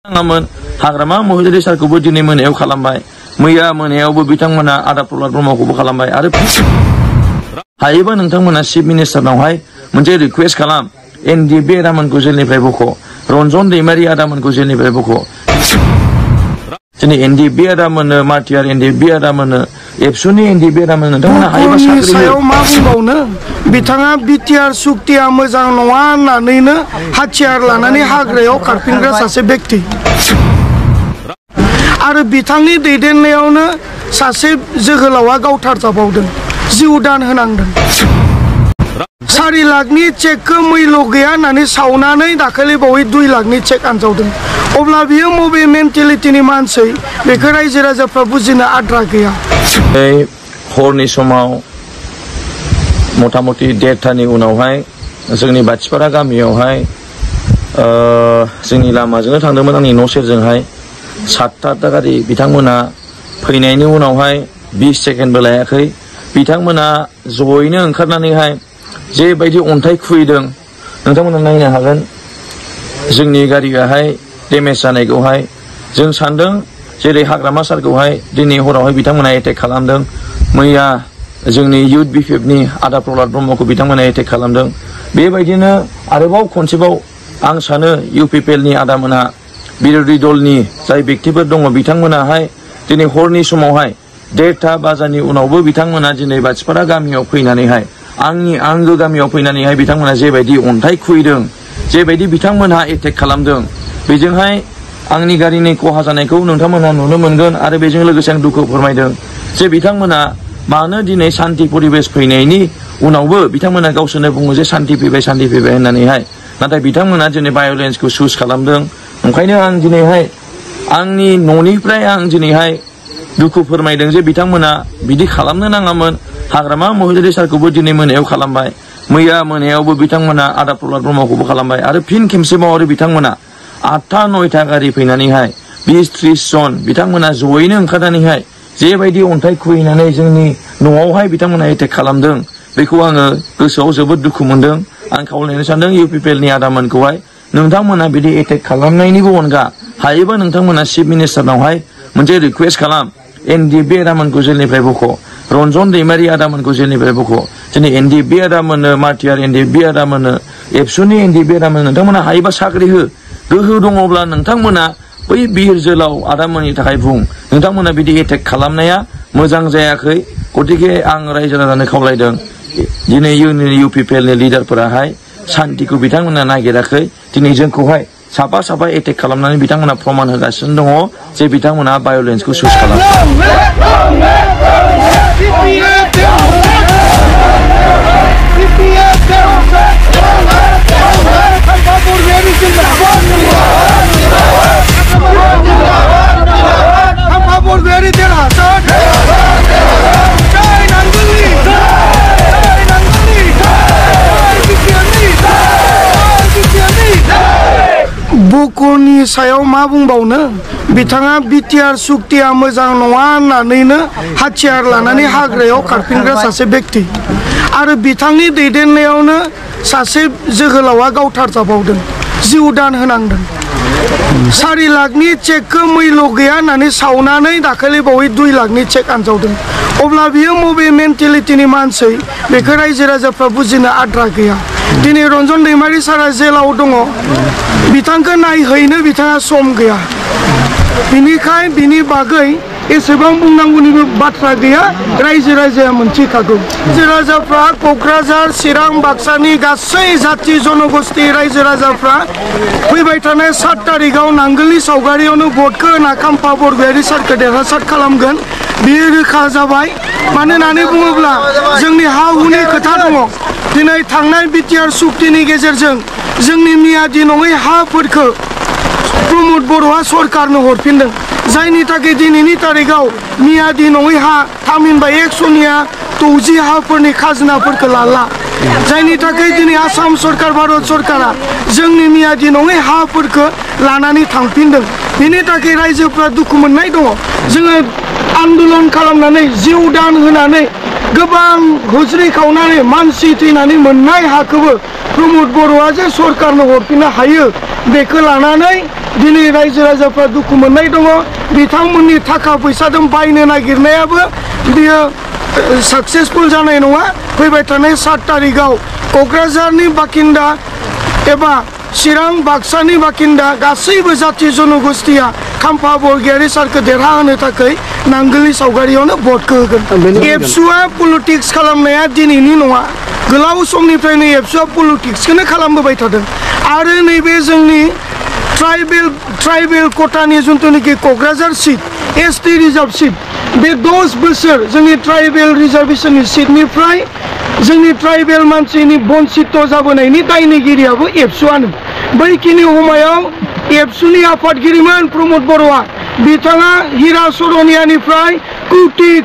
हाग्रामा महिलारि सारखौबो दिनै मोनायाव खालामबाय मैया मोनायावबो बिथांमोना आदा प्रहलाद ब्रह्मखौबो खालामबाय आरो हायोबा नोंथांमोना चिफ मिनिस्टारनावहाय मोनसे रिक्वेस्ट खालाम एनडिबि आदामोनखौ जेलनिफ्राय बख' रन्जन दैमारि आदामोनखौ जेलनिफ्राय बख' दिनै एनडिबि आदामोननो मार्टियार एनडिबि आदामोननो एबसुनि एनडिबि आदामोननो नोंथांमोना हायोबा साख्रि सायाव मा बुंबावनो बिथाङा बिटिआर सुक्तिया मोजां नङा होननानैनो हाथियार लानानै हाग्रायाव खारफिनग्रा सासे व्यक्ति आरो बिथांनि दैदेननायावनो सासे जोहोलावा गावथारजाबावदों जिउ दान होनांदों 4 लाखनि चेकखौ मैल' गैया होननानै सावनानै दाखालि बावै 2 लाखनि चेक आनजावदों अब्ला बियो मबे मेन्टेलिटिनि मानसि बेखौ रायजो राजाफ्रा बुजिनो आद्रा गैया हरनि समाव मथा मथि 1:30टानि उनावहाय जोंनि बाथिपारा गामियावहाय जोंनि लामाजोंनो थांदोंमोन आंनि न' सेरजोंहाय 7टा गारि बिथांमोना फैनायनि उनावहाय 20 सेकेन्डबो लायाखै बिथांमोना जयैनो ओंखारनानैहाय जेबायदि अन्थाइ खुबैदों नोंथांमोना नायनो हागोन जोंनि गारियाहाय डेमेज जानायखौहाय जों सानदों जेरै हाग्रामा सारखौहाय दिनै हरावहाय बिथांमोना एटेक खालामदों मैया जोंनि इउथ बिपिएफनि आदा प्रहलाद ब्रह्मखौ बिथांमोना एटेक खालामदों बेबायदिनो आरोबाव खनसेबाव आं सानो इउपिपिएलनि आदामोना बिरोधी दलनि जाय व्यक्तिफोर दङ बिथांमोनाहाय दिनै हरनि समावहाय 1:30 बाजानि उनावबो बिथांमोना दिनै बाथिपारा गामियाव फैनानैहाय आंनि आंगो गामियाव फैनानैहाय बिथांमोना जेबायदि अन्थाइ खुबैदों जेबायदि बिथांमोनहा एटेक खालामदों बेजोंहाय आंनि गारिनि खहा जानायखौ नोंथांमोना नुनो मोनगोन आरो बेजों लोगोसे आं दुखु फोरमायदों जे बिथांमोना मानो दिनै शान्ति परिबेश फैनायनि उनावबो बिथांमोना गावसोरनो बुङो जे शान्ति फैबाय होननानैहाय नाथाय बिथांमोना दिनै भायलेन्सखौ चुज खालामदों ओंखायनो आं दिनैहाय आंनि न'निफ्राय आं दिनैहाय दुखु फोरमायदों जे बिथांमोना बिदि खालामनो नाङामोन हाग्रामा महिलारि सारखौबो दिनै मोनायाव खालामबाय मैया मोनायावबो बिथांमोना आदा प्रहलाद ब्रह्मखौबो खालामबाय आरो फिन खेबसेबाव आरो बिथांमोना 8टा 9टा गारि फैनानैहाय 20-30 जन बिथांमोना जयैनो ओंखारनानैहाय जेबायदि अन्थाइ खुबैनानै जोंनि न'आवहाय बिथांमोना एटेक खालामदों बेखौ आङो गोसोआव जोबोद दुखु मोनदों आं खावलायनो सानदों इउपिपिएलनि आदामोनखौहाय नोंथांमोना बिदि एटेक खालामनायनिबो अनगा हायोबा नोंथांमोना चिफ मिनिस्टारनावहाय मोनसे रिक्वेस्ट खालाम एनडिबि आदामोनखौ जेलनिफ्राय बख' रन्जन दैमारि आदामोनखौ जेलनिफ्राय बख' दिनै एनडिबि आदामोननो मार्टियार एनडिबि आदामोननो एबसुनि एनडिबि आदामोननो नोंथांमोना हायोबा साख्रि हो गोहो दङब्ला नोंथांमोना बै बिर जोलाव आदामोननि थाखाय बुं नोंथांमोना बिदि एटेक खालामनाया मोजां जायाखै गतिके आं रायजो राजानो खावलायदों दिनै इउपिपिएलनि लिडारफोराहाय शान्तिखौ बिथांमोना नागिराखै दिनै जोंखौहाय साफा एटेक खालामनानै बिथांमोना प्रमान होगासिनो दङ जे बिथांमोना भायलेन्सखौ चुज खालामो बुकुनि सायाव मा बुंबावनो बिथाङा बिटिआर सुक्तिया मोजां नङा होननानैनो हाथियार लानानै हाग्रायाव खारफिनग्रा सासे व्यक्ति आरो बिथांनि दैदेननायावनो सासे जोहोलावा गावथारजाबावदों जिउ दान होनांदों 4 लाखनि चेकखौ मैल' गैया होननानै सावनानै दाखालि बावै 2 लाखनि चेक आनजावदों अब्ला बियो मबे मेन्टेलिटिनि मानसि बेखौ रायजो राजाफ्रा बुजिनो आद्रा गैया दिनै रन्जन दैमारि सारा जेलाव दङ बिथांखौ नायहैनो बिथाङा सम गैया बिनिखाय बिनि बागै एसेबां बुंनांगौनिबो बाथ्रा गैया रायजो राजाया मोनथिखागौ रायजो राजाफ्रा क'क्राझार चिरां बाक्सानि गासै जाति जनगोष्ठी रायजो राजाफ्रा फैबाय थानाय 7 तारिखआव नांगोलनि सावगारियावनो भटखौ होना खाम्फा बरगयारि सारखौ देरहासार खालामगोन बेयो रोखा जाबाय मानो होननानै बुङोब्ला जोंनि हा हुनि खोथा दङ दिनै थांनाय बिटिआर सुक्तिनि गेजेरजों जोंनि मियादि नङै हाफोरखौ प्रमद बर'आ सरकारनो हरफिनदों जायनि थाखाय दिनैनि तारिखआव मियादि नङै हा थामहिनबा 160 हाफोरनि खाजोनाफोरखौ लाला जायनि थाखाय दिनै आसाम सरकार भारत सरकारा जोंनि मियादि नङै हाफोरखौ लानानै थांफिनदों बेनि थाखाय रायजोफ्रा दुखु मोननाय दङ जोङो आन्दोलन खालामनानै जिउ दान होनानै गोबां हुज्रि खावनानै मानसि थैनानै मोननाय हाखौबो प्रमोद बर'आ जे सरकारनो हरफिननो हायो बेखौ लानानै दिनै रायजो राजाफ्रा दुखु मोननाय दङ बिथांमोननि थाखा फैसाजों बायनो नागिरनायाबो बियो साक्सेसफुल जानाय नङा फैबाय थानाय 7 तारिखआव क'क्राझारनि बाखिन्दा एबा चिरां बाक्सानि बाखिन्दा गासैबो जाथि जनगोष्ठीया खाम्फा बरगयारी सारखौ देरहाहोनो थाखाय नांगोलनि सावगारियावनो भटखौ होगोन एबसुआ पलिटिक्स खालामनाया दिनैनि नङा गोलाव समनिफ्रायनो एबसुआ पलिटिक्सखौनो खालामबोबाय थादों आरो नैबे जोंनि ट्राइबेल कोटानि जिथुनाखि Kokrajhar seat ST reserve seat बे 10 बोसोर जोंनि ट्राइबेल रिजार्भेशननि सीटनिफ्राय जोंनि ट्राइबेल मानसिनि बन्चित जाबोनायनि दायनिगिरियाबो एबसुआनो बैखिनि समायाव एबसुनि आफादगिरिमोन प्रमोद बर'आ बिथाङा हिरा सरनियानिफ्राय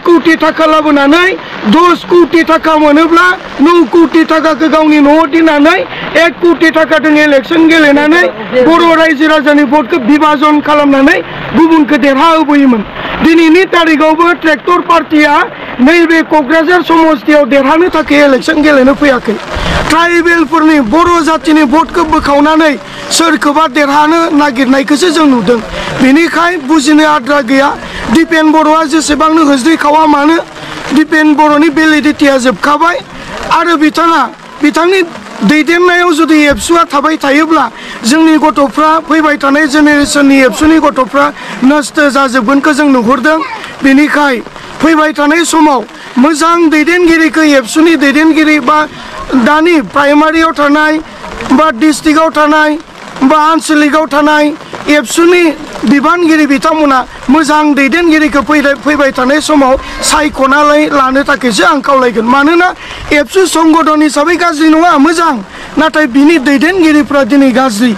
कोटि थाखा लाबोनानै 10 कोटि थाखा मोनोब्ला 9 कोटि थाखाखौ गावनि न'आव दोननानै 1 कोटि थाखाजों इलेक्शन गेलेनानै बर' रायजो राजानि भटखौ विभाजन खालामनानै गुबुनखौ देरहाहोबोयोमोन दिनैनि तारिखआवबो ट्रेक्टर पार्टिया नैबे क'क्राझार समस्तियाव देरहानो थाखाय इलेक्शन गेलेनो फैयाखै ट्राइबेलफोरनि बर' जातिनि भटखौ बोखावनानै सोरखौबा देरहानो नागिरनायखौसो जों नुदों बेनिखाय बुजिनो आद्रा गैया दिपेन बर'आ जेसेबांनो होज्रिखावा मानो दिपेन बर'नि भेलिडिटिया जोबखाबाय आरो बिथांनि दैदेननायाव जुदि एबसुआ थाबाय थायोब्ला जोंनि गथ'फ्रा फैबाय थानाय जेनेरेशननि एबसुनि गथ'फ्रा नष्ट जाजोबगोनखौ जों नुहुरदों बेनिखाय फैबाय थानाय समाव मोजां दैदेनगिरिखौ एबसुनि दैदेनगिरि बा दानि प्राइमारियाव थानाय बा डिस्ट्रिक्टआव थानाय बा आन्चलिकआव थानाय एबसुनि बिबानगिरि बिथांमोना मोजां दैदेनगिरिखौ फैबाय थानाय समाव सायख'नानै लानो थाखायसो आं खावलायगोन मानोना एबसु संगठन हिसाबै गाज्रि नङा मोजां नाथाय बिनि दैदेनगिरिफ्रा दिनै गाज्रि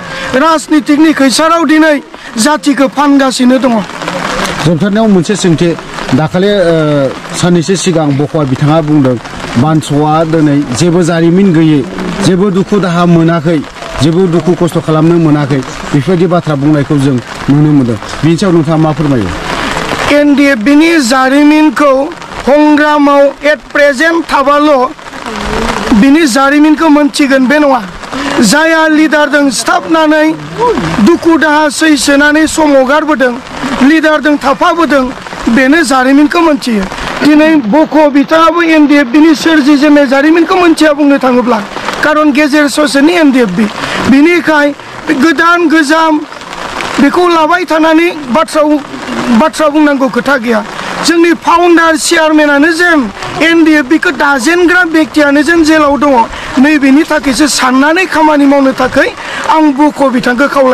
राजनितिकनि खैसाराव दिनै जातिखौ फानगासिनो दङ जोबथारनायाव मोनसे सोंथि दाखालि साननैसो सिगां बख'आ बिथाङा बुंदों बानस'आ दिनै जेबो जारिमिन गैयै जेबो दुखु दाहा मोनाखै जेबो दुखु खस्थ' खालामनो मोनाखै बेफोरबायदि बाथ्रा बुंनायखौ जों नुनो मोनदों बेनि सायाव नोंथाङा मा फोरमायो NDFBनि जारिमिनखौ हंग्रामाव एट प्रेजेन्ट थाबाल' बिनि जारिमिनखौ मोनथिगोन बे नङा जाया लिडारजों सिथाबनानै दुखु दाहा सैसोनानै सम हगारबोदों लिडारजों थाफाबोदों बेनो जारिमिनखौ मोनथियो दिनै बख' बिथाङाबो NDFBनि सोरजिजेननाय जारिमिनखौ मोनथिया बुंनो थाङोब्ला कारन गेजेर ससेनि NDFB बिनिखाय गोदान गोजाम बेखौ लाबाय थानानै बाथ्रा बुंनांगौ खोथा गैया जोंनि फाउन्डार चेयारमेनानो जेन NDFBखौ दाजेनग्रा बेक्तियानो जेन जेलाव दङ नैबेनि थाखायसो साननानै खामानि मावनो थाखाय आं बख' बिथांखौ खावलायो